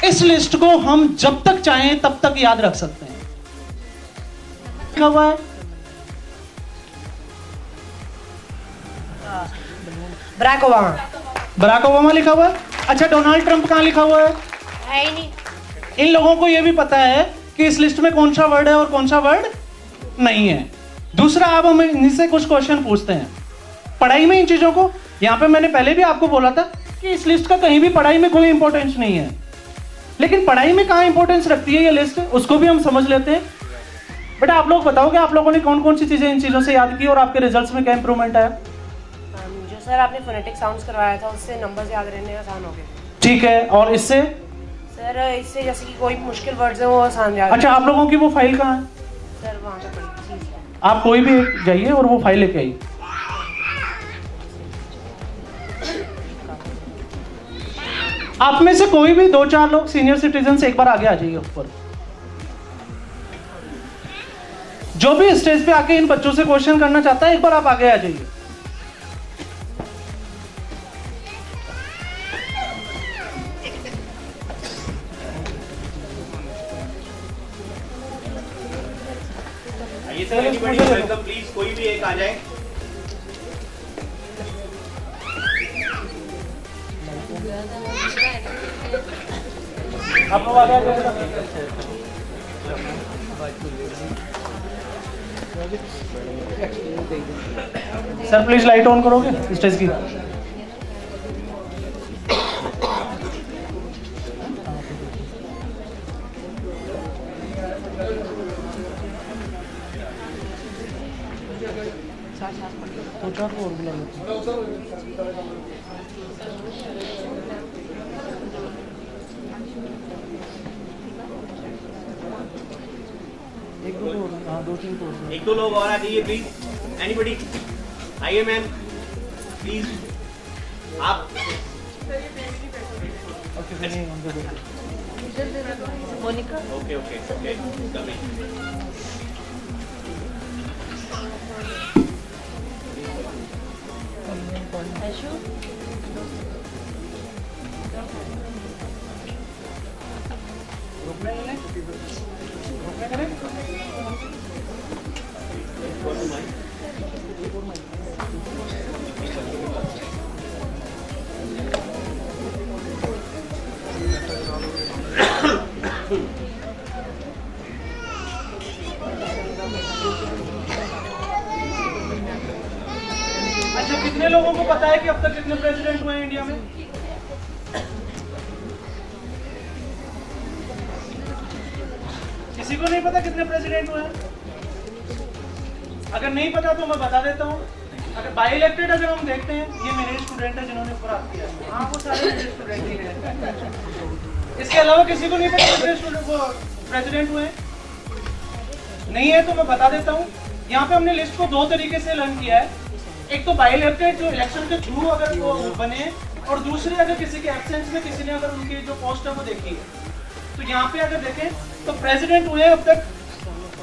इस लिस्ट को हम जब तक चाहें तब तक याद रख सकते हैं। लिखा हुआ है बराक ओबामा लिखा हुआ है। अच्छा, डोनाल्ड ट्रंप कहां लिखा हुआ है? है ही नहीं। इन लोगों को यह भी पता है कि इस लिस्ट में कौन सा वर्ड है और कौन सा वर्ड नहीं है। दूसरा, अब हम इनसे कुछ क्वेश्चन पूछते हैं पढ़ाई में इन चीजों को। यहां पे मैंने पहले भी आपको बोला था कि इस लिस्ट का कहीं भी पढ़ाई में कोई इंपॉर्टेंस नहीं है, लेकिन पढ़ाई में कहां इंपॉर्टेंस रखती है ये लिस्ट, उसको भी हम समझ लेते हैं। बेटा, आप लोग बताओगे आप लोगों ने कौन कौन सी चीजें इन चीजों से याद की और आपके रिजल्ट्स में क्या इंप्रूवमेंट आया? जो सर आपने फोनेटिक साउंड्स करवाया था उससे नंबर्स याद रहने आसान हो गए। ठीक है, और इससे? सर इससे जैसे कि कोई मुश्किल वर्ड्स हैं वो आसान याद। अच्छा, आप लोगों की वो फाइल कहाँ है? सर वहाँ पे पड़ी थी। आप कोई भी एक जाइए और वो फाइल लेके आइए। आप में से कोई भी 2-4 लोग सीनियर सिटीजन से एक बार आगे आ जाइए ऊपर। जो भी स्टेज पे आके इन बच्चों से क्वेश्चन करना चाहता है, एक बार आप आगे आ जाइए। प्लीज कोई भी एक आ जाए। आप लोग आगे आ जाइए। सर प्लीज लाइट ऑन करोगे स्टेज की? को और बुला लेते एक दो लोग और आ जाइए प्लीज। एनीबडी आइए मैम प्लीज। आप मोनिका। ओके ओके ओके अच्छा, कितने लोगों को पता है कि अब तक कितने प्रेसिडेंट हुए हैं इंडिया में? किसी को नहीं पता कितने प्रेसिडेंट हुए हैं? अगर नहीं पता तो मैं बता देता हूँ। अगर बाई इलेक्टेड अगर हम देखते हैं, ये मेरे स्टूडेंट है जिन्होंने प्राप्त किया। हाँ, वो सारे मेरे स्टूडेंट ही हैं। इसके अलावा किसी को नहीं पता कितने स्टूडेंट वो प्रेसिडेंट हुए हैं? नहीं है तो मैं बता देता हूँ। यहाँ पे हमने लिस्ट को 2 तरीके से लर्न किया है। एक तो बाई इलेक्टेड जो इलेक्शन के थ्रू अगर वो बने, और दूसरे अगर किसी के एब्सेंस में किसी ने अगर उनकी जो पोस्ट है वो देखी है। तो यहाँ पे अगर देखें तो प्रेसिडेंट हुए अब तक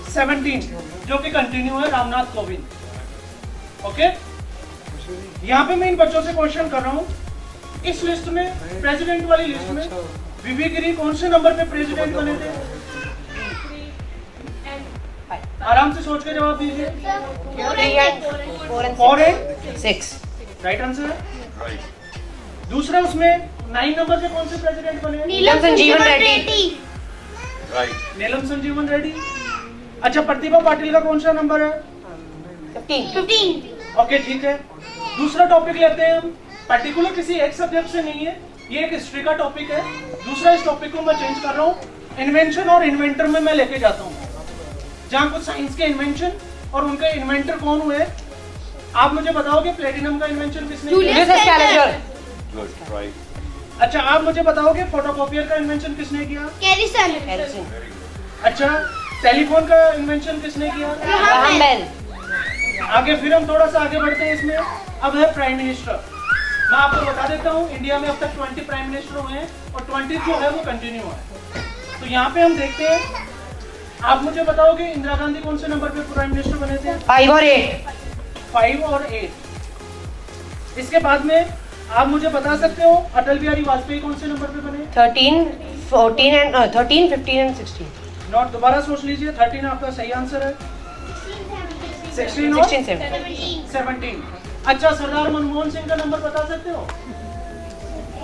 17 जो कि कंटिन्यू है, रामनाथ कोविंद। ओके, यहाँ पे मैं इन बच्चों से क्वेश्चन कर रहा हूँ, इस लिस्ट में प्रेसिडेंट वाली लिस्ट में वीवी गिरी कौन से नंबर पे प्रेसिडेंट बने थे? आराम से सोच के जवाब दीजिए। 4 and 6 राइट आंसर है। दूसरा, उसमें 9 नंबर पे कौन से प्रेसिडेंट बने? नीलम संजीवन रेड्डी। नीलम संजीवन रेड्डी। अच्छा, प्रतिभा पाटिल का कौन सा नंबर है? 15। ओके, ठीक है। दूसरा टॉपिक लेते हैं हम, पर्टिकुलर किसी एक सब्जेक्ट से नहीं है, ये एक हिस्ट्री का टॉपिक है। दूसरा, इस टॉपिक को मैं चेंज कर रहा हूँ, इन्वेंशन और इन्वेंटर में मैं लेके जाता हूँ, जहाँ कुछ साइंस के इन्वेंशन और उनके इन्वेंटर कौन हुए। आप मुझे बताओगे प्लेटिनम का इन्वेंशन किसने किया? अच्छा, आप मुझे बताओगे फोटोकॉपियर का इन्वेंशन किसने किया? कैरिसन। अच्छा, टेलीफोन का इन्वेंशन किसने किया? Graham Bell. आगे फिर हम थोड़ा सा आगे बढ़ते हैं इसमें। अब है प्राइम मिनिस्टर। मैं आपको बता देता हूँ, इंडिया में अब तक 20 प्राइम मिनिस्टर हुए हैं और 20 जो है वो कंटिन्यू है। तो यहाँ पे हम देखते हैं, आप मुझे बताओगे इंदिरा गांधी कौन से नंबर पे प्राइम मिनिस्टर बने थे? 5 और 8। 5 और 8। इसके बाद में आप मुझे बता सकते हो अटल बिहारी वाजपेयी कौन से नंबर पे बने? 13, 15 and 16. नोट दोबारा सोच लीजिए। 13 आपका सही आंसर है। 16 और 16, 17। अच्छा, सरदार मनमोहन सिंह का नंबर बता सकते हो?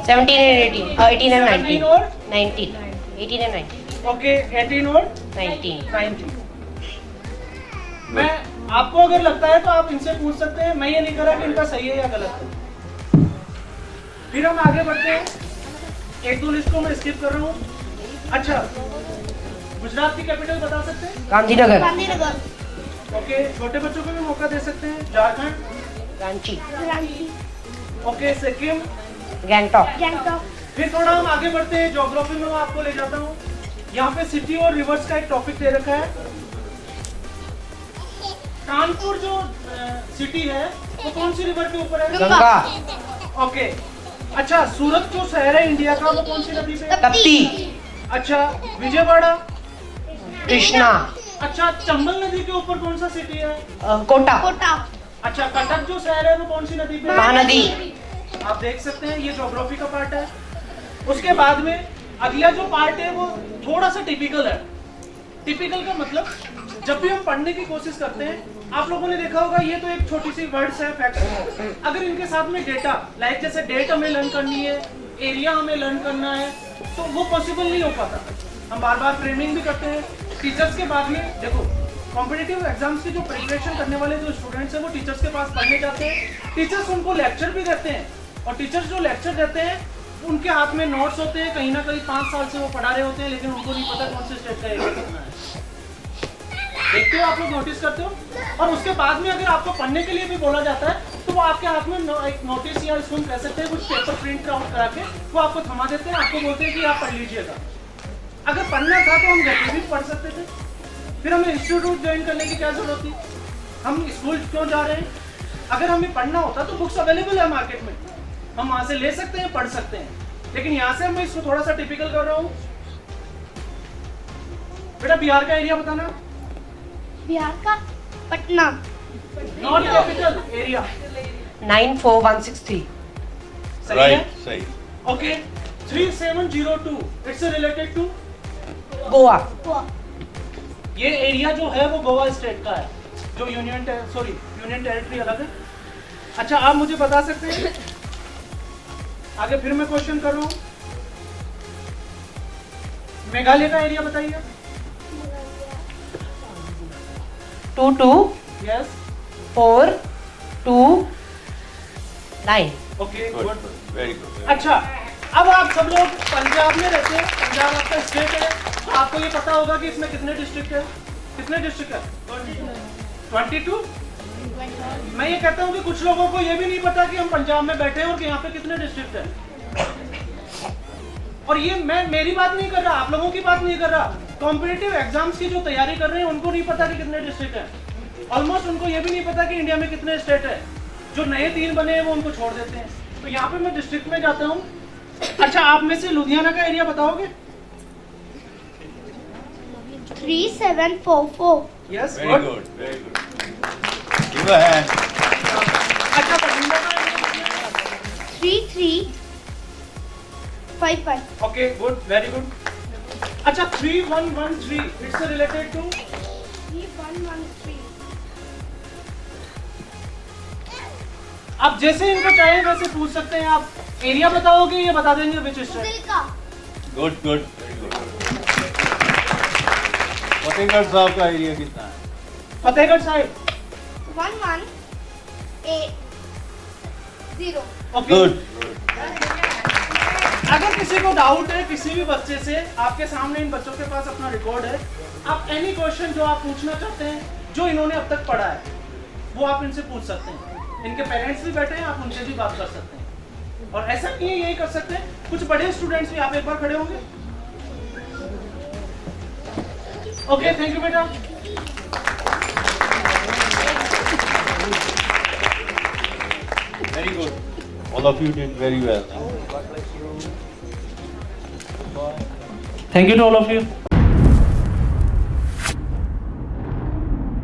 17 and 18. 18 and 17 19. और 19. 18 and 19. ओके, 18 और 19. 19। मैं आपको अगर लगता है तो आप इनसे पूछ सकते हैं, मैं ये नहीं करा कि इनका सही है या गलत है। फिर हम आगे बढ़ते हैं। एक दो लिस्ट को मैं स्किप कर रहा हूँ। अच्छा, गुजरात की कैपिटल बता सकते हैं? गांधीनगर. ओके, छोटे बच्चों को भी मौका दे सकते हैं। झारखंड? रांची. ओके, सिक्किम? गैंगटॉक. फिर थोड़ा हम आगे बढ़ते हैं, ज्योग्राफी में मैं आपको ले जाता हूँ। यहाँ पे सिटी और रिवर्स का एक टॉपिक दे रखा है। कानपुर जो सिटी है वो कौन सी रिवर के ऊपर है? गंगा. ओके। अच्छा, सूरत जो शहर है इंडिया का वो कौन सी नदी पे है? तप्ती. अच्छा, विजयवाड़ा? कृष्णा. अच्छा, चंबल नदी के ऊपर कौन सा सिटी है? कोटा. अच्छा, कटक जो शहर है वो कौन सी नदी पे है? महानदी. आप देख सकते हैं, ये ज्योग्राफी का पार्ट है। उसके बाद में अगला जो पार्ट है वो थोड़ा सा टिपिकल है। टिपिकल का मतलब जब भी हम पढ़ने की कोशिश करते हैं, आप लोगों ने देखा होगा ये तो एक छोटी सी वर्ड्स है, फैक्ट्स। अगर इनके साथ में डेटा, लाइक जैसे डेट हमें लर्न करनी है, एरिया हमें लर्न करना है, तो वो पॉसिबल नहीं हो पाता। हम बार बार फ्रेमिंग भी करते हैं। टीचर्स के बाद में देखो, कॉम्पिटिटिव एग्जाम्स की जो प्रिपरेशन करने वाले जो स्टूडेंट्स हैं वो टीचर्स के पास पढ़ने जाते हैं। टीचर्स उनको लेक्चर भी देते हैं, और टीचर्स जो लेक्चर देते हैं उनके हाथ में नोट्स होते हैं। कहीं ना कहीं 5 साल से वो पढ़ा रहे होते हैं, लेकिन उनको नहीं पता कौन से स्टेट का एरिया करना है। देखते हो आप लोग, नोटिस करते हो। और उसके बाद में अगर आपको पढ़ने के लिए भी बोला जाता है तो वो आपके हाथ में एक नोटिस या इसको हम कह सकते हैं कुछ पेपर प्रिंट आउट करा के वो आपको थमा देते हैं, आपको बोलते हैं कि आप पढ़ लीजिएगा। अगर पढ़ना था तो हम घर पे भी पढ़ सकते थे। फिर हमें इंस्टीट्यूट ज्वाइन करने की क्या जरूरत थी? हम स्कूल क्यों जा रहे हैं? अगर हमें पढ़ना होता तो बुक्स अवेलेबल है मार्केट में, हम वहां से ले सकते हैं, पढ़ सकते हैं। लेकिन यहाँ से मैं इसको थोड़ा सा टिपिकल कर रहा हूँ। बेटा, बिहार का एरिया बताना। बिहार का पटना. Not capital area. 94163. सही है? सही. Okay, 3702 it's related to Goa. ये एरिया जो है वो गोवा स्टेट का है, जो यूनियन टेरिटरी अलग है। अच्छा, आप मुझे बता सकते हैं, आगे फिर मैं क्वेश्चन कर रहा हूँ, मेघालय का एरिया बताइए। 22 yes, 429. Okay, good. Good. Very good. अच्छा, अब आप सब लोग पंजाब में रहते हैं, पंजाब आपका स्टेट है, तो आपको ये पता होगा कि इसमें कितने डिस्ट्रिक्ट है? कितने डिस्ट्रिक्ट है? 22। मैं ये कहता हूँ कि कुछ लोगों को ये भी नहीं पता कि हम पंजाब में बैठे हैं और कि यहाँ पे कितने डिस्ट्रिक्ट है। और ये मैं मेरी बात नहीं कर रहा, आप लोगों की बात नहीं कर रहा, कॉम्पिटिटिव एग्जाम्स की जो तैयारी कर रहे हैं उनको नहीं पता कि कितने डिस्ट्रिक्ट है। ऑलमोस्ट उनको ये भी नहीं पता कि इंडिया में कितने स्टेट है। जो नए 3 बने हैं वो उनको छोड़ देते हैं। तो यहाँ पे मैं डिस्ट्रिक्ट में जाता हूँ। अच्छा, आप में से लुधियाना का एरिया बताओगे? 3744. Yes, very good. Very good. Give a hand. अच्छा, बठिंडा का area? 3355. Okay, good, very good. अच्छा, 3113 इट्स रिलेटेड टू 3113. आप जैसे इनको चाहे वैसे पूछ सकते हैं। आप एरिया बताओगे, ये बता देंगे विच स्टेट। दिल का. Good. Good. Very good. Fatehgarh Sahib का एरिया कितना है? फतेहगढ़ साहिब। 1180. Okay, good. अगर किसी को डाउट है किसी भी बच्चे से, आपके सामने इन बच्चों के पास अपना रिकॉर्ड है, आप एनी क्वेश्चन जो आप पूछना चाहते हैं, जो इन्होंने अब तक पढ़ा है, वो आप इनसे पूछ सकते हैं। इनके पेरेंट्स भी बैठे हैं, आप उनसे भी बात कर सकते हैं। और ऐसा नहीं है यही कर सकते हैं, कुछ बड़े स्टूडेंट्स भी, आप एक बार खड़े होंगे। ओके, थैंक यू बेटा। Very good. All of you did very well. Thank you to all of you.